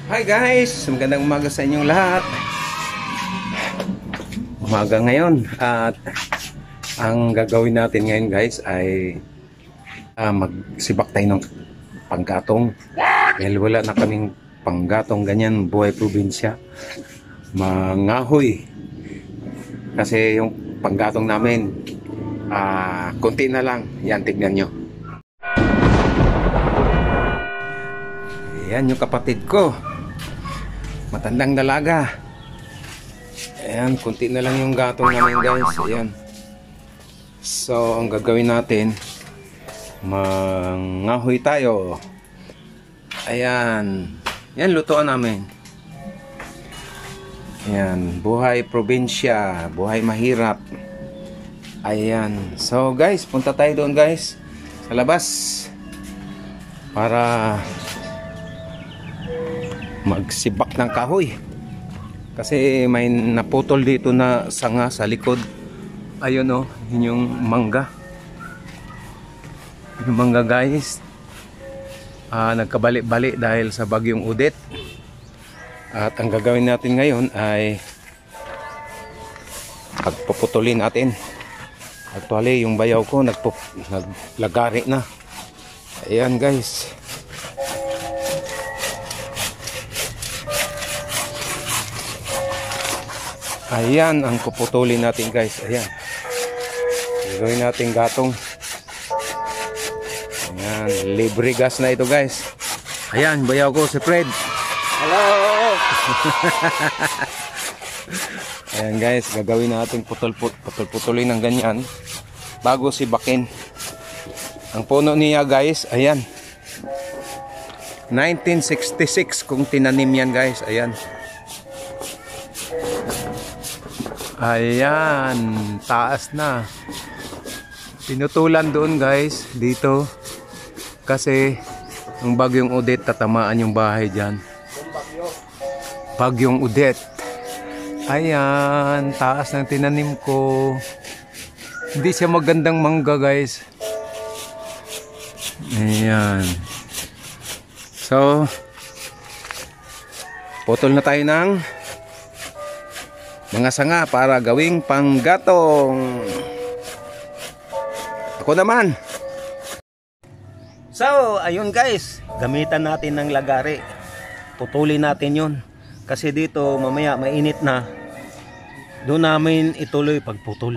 Hi guys! Magandang umaga sa inyong lahat. Umaga ngayon at ang gagawin natin ngayon guys ay magsibak tayo ng panggatong. Dahil wala na kaming panggatong ganyan, buhay probinsya. Mangahoy. Kasi yung panggatong namin konti na lang. Yan, tignan nyo. Yan yung kapatid ko. Matandang dalaga. Ayan, kunti na lang yung gatong namin guys. Ayan. So, ang gagawin natin, mangahoy tayo. Ayan. Yan, lutuan namin. Ayan, buhay probinsya, buhay mahirap. Ayan. So guys, punta tayo doon guys. Sa labas. Para magsibak ng kahoy kasi may naputol dito na sanga sa likod. Ayun o, yun yung mangga. Yung mangga guys, nagkabali-bali dahil sa bagyong Odette. At ang gagawin natin ngayon ay pagpuputulin natin. Actually yung bayaw ko naglagari na. Ayan guys. Ayan ang puputulin natin guys. Ayan. Gagawin natin gatong. Ayan. Libre gas na ito guys. Ayan. Bayaw ko si Fred. Hello. Ayan guys. Gagawin natin putulin ng ganyan. Bago sibakin. Ang puno niya guys. Ayan. 1966 kung tinanim yan guys. Ayan. Ayan, taas na. Pinutulan doon guys, dito. Kasi ang bagyong Odette tatamaan yung bahay dyan. Bagyong Odette. Ayan, taas ng tinanim ko. Hindi siya magandang mangga guys. Ayan. So, putol na tayo ng mga sanga para gawing panggatong. Ako naman. So, ayun guys, gamitan natin ng lagari. Putulin natin yun. Kasi dito mamaya mainit na. Doon namin ituloy pagputol.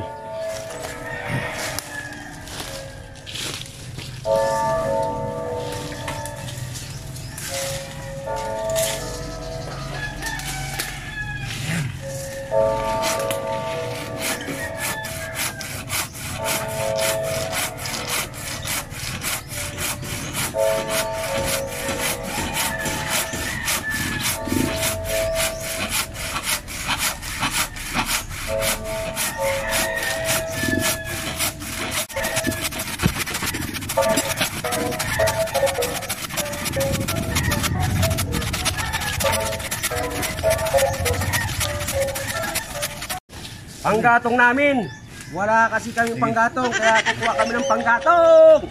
Panggatong namin. Wala kasi kami panggatong, kaya kukuha kami ng panggatong.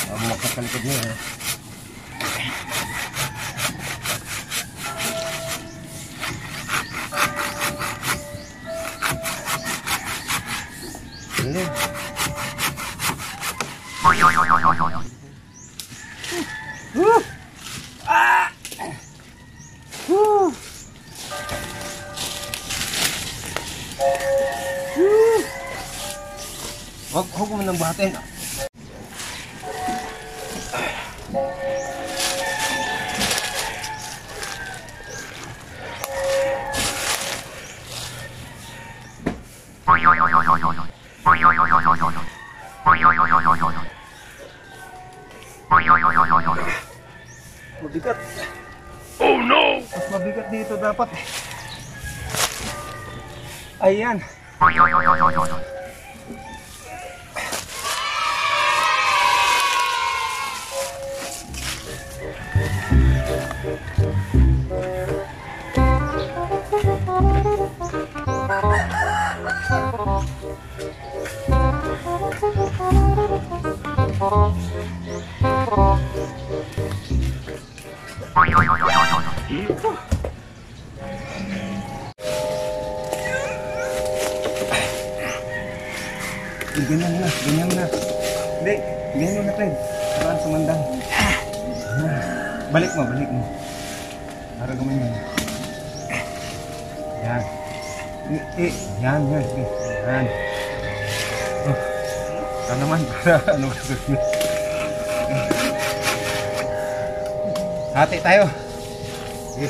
Makas sa likod niya. Huwag mo nang bahatin. Mabigat. Oh no! Mas mabigat dito dapat. Ayan. Ganyan na, ganyan na. Hindi, ganyan mo na, Fred. Parang sumandang. Balik mo, balik mo. Para gumanyan. Yan. Yan, yan. Yan. Oh. Ito naman, para ano gusto nyo. Hati tayo. Sige.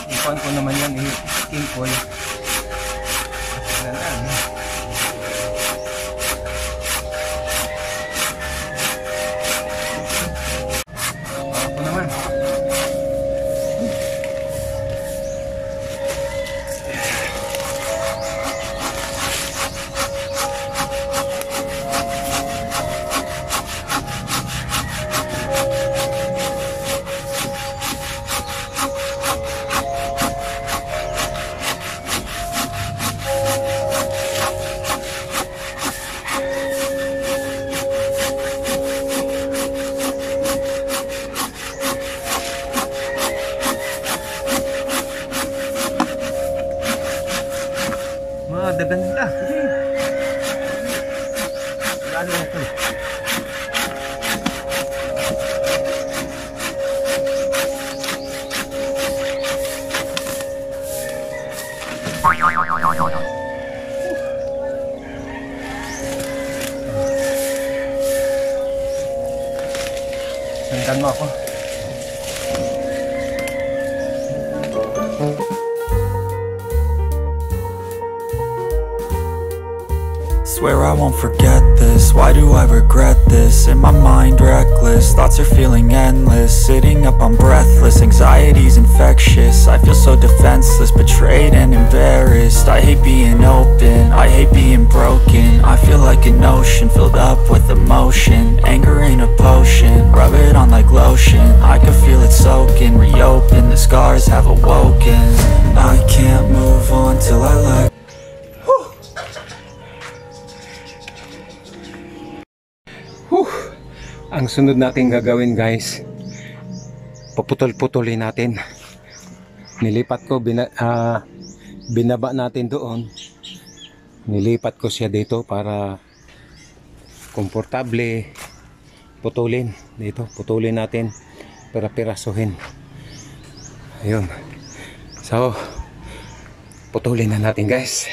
Ikuan ko naman yan, king coil. Ako naman. Dagan nila. Ano ito? Sundan mo ako. Swear I won't forget this, why do I regret this? In my mind reckless, thoughts are feeling endless. Sitting up I'm breathless, anxiety's infectious. I feel so defenseless, betrayed and embarrassed. I hate being open, I hate being broken. I feel like an ocean filled up with emotion. Anger ain't a potion, rub it on like lotion. I can feel it soaking, reopen, the scars have awoken. I can't move on till I let Ang sunod natin gagawin, guys, paputol-putulin natin. Nilipat ko, binaba natin doon. Nilipat ko siya dito para komportable. Putulin dito, putulin natin para pirasuhin. Ayun. So, putulin na natin, guys.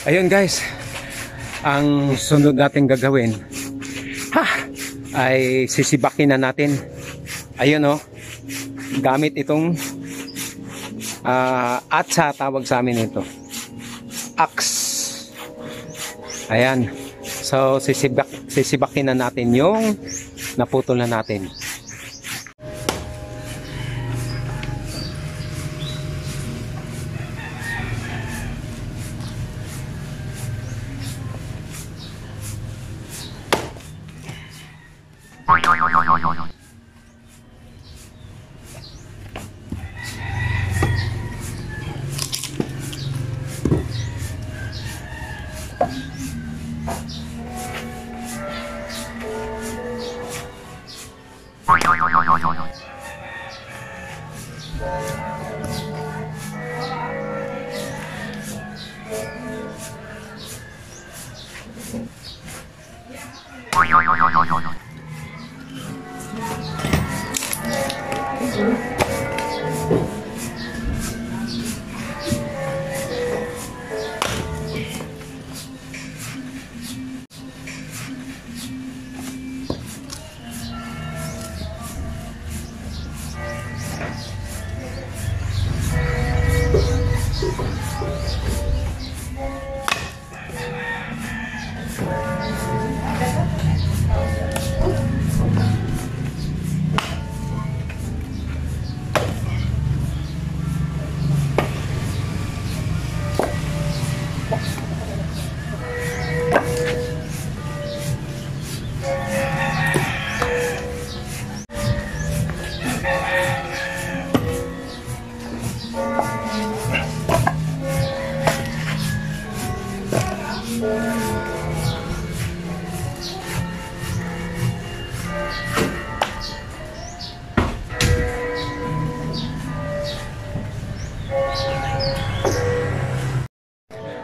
Ayun, guys, ang sunod natin gagawin ay sisibakin na natin. Ayun, oh, gamit itong atsa, tawag sa amin ito, axe. Ayan, so sisibakin na natin yung naputol na natin.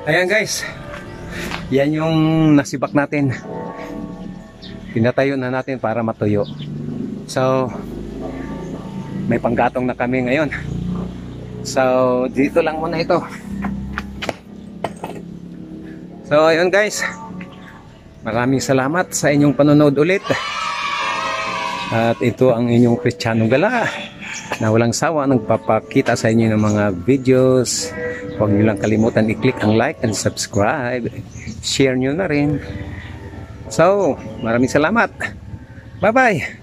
Ayan guys, yan yung nasibak natin. Pinatayo na natin para matuyo. So may panggatong na kami ngayon. So dito lang muna ito. So ayun guys, maraming salamat sa inyong panonood ulit. At ito ang inyong Cristiano Gala na walang sawa nagpapakita sa inyo ng mga videos. Huwag nyo lang kalimutan i-click ang like and subscribe. Share nyo na rin. So, maraming salamat. Bye-bye.